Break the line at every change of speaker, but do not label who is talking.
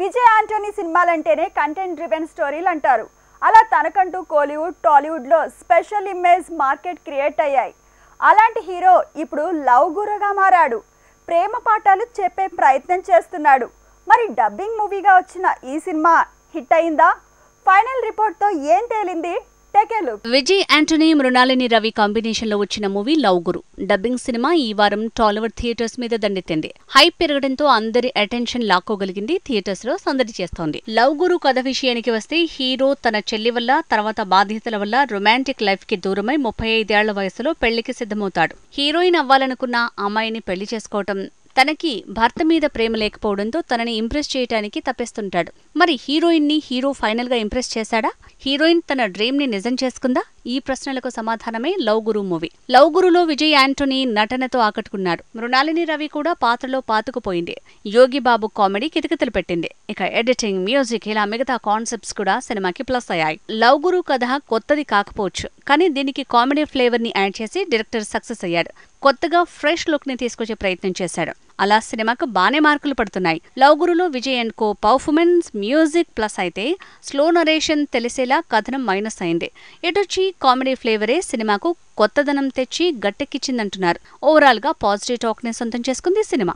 Vijay Antony సినిమాలంటేనే content driven స్టోరీలు అంటారు. అలా తనకంటూ కోలీవుడ్, టాలీవుడ్లో స్పెషల్ ఇమేజ్ మార్కెట్ క్రియేట్ అయ్యాయి. అలాంటి హీరో ఇప్పుడు లవ్ గురుగా మారాడు. ప్రేమ పాఠాలు చెప్పే ప్రయత్నం చేస్తున్నాడు. మరి డబ్బింగ్ మూవీగా వచ్చిన ఈ సినిమా హిట్ అయిందా? ఫైనల్ రిపోర్ట్తో ఏం తేలింది?
విజయ్ ఆంటోనీ, మృణాలిని రవి కాంబినేషన్ లో వచ్చిన మూవీ లవ్ గురు డబ్బింగ్ సినిమా ఈ వారం టాలీవుడ్ థియేటర్స్ మీద దండెత్తింది. హైప్ పెరగడంతో అందరి అటెన్షన్ లాక్కోగలిగింది, థియేటర్స్ లో సందడి చేస్తోంది. లవ్ గురు కథ విషయానికి వస్తే హీరో తన చెల్లి వల్ల, తర్వాత బాధ్యతల వల్ల రొమాంటిక్ లైఫ్ కి దూరమై 35 ఏళ్ల వయసులో పెళ్లికి సిద్ధమవుతాడు. హీరోయిన్ అవ్వాలనుకున్న అమ్మాయిని పెళ్లి చేసుకోవటం, తనకి భర్త మీద ప్రేమ లేకపోవడంతో తనని ఇంప్రెస్ చేయటానికి తప్పిస్తుంటాడు. మరి హీరోయిన్ ని హీరో ఫైనల్ గా ఇంప్రెస్ చేశాడా? హీరోయిన్ తన డ్రీమ్ ని నిజం చేసుకుందా? ఈ ప్రశ్నలకు సమాధానమే లవ్ గురు మూవీ. లవ్ గురులో విజయ్ ఆంటోనీ నటనతో ఆకట్టుకున్నాడు. మృణాలిని రవి కూడా పాత్రలో పాతుకుపోయింది. యోగి బాబు కామెడీ కితకితలు పెట్టింది. ఇక ఎడిటింగ్, మ్యూజిక్ ఇలా మిగతా కాన్సెప్ట్స్ కూడా సినిమాకి ప్లస్ అయ్యాయి. లవ్ గురు కథ కొత్తది కాకపోవచ్చు, కానీ దీనికి కామెడీ ఫ్లేవర్ ని యాడ్ చేసి డైరెక్టర్ సక్సెస్ అయ్యాడు. కొత్తగా ఫ్రెష్ లుక్ ని తీసుకొచ్చే ప్రయత్నం చేశాడు. అలా సినిమాకు బానే మార్కులు పడుతున్నాయి. లవ్ గురులో Vijay and co performance, music plus అయితే స్లో నరేషన్ తెలిసేలా కథనం మైనస్ అయింది. ఎటొచ్చి కామెడీ ఫ్లేవరే సినిమాకు కొత్తదనం తెచ్చి గట్టెక్కించిందంటున్నారు. ఓవరాల్ గా పాజిటివ్ టాక్ ని సొంతం చేసుకుంది సినిమా.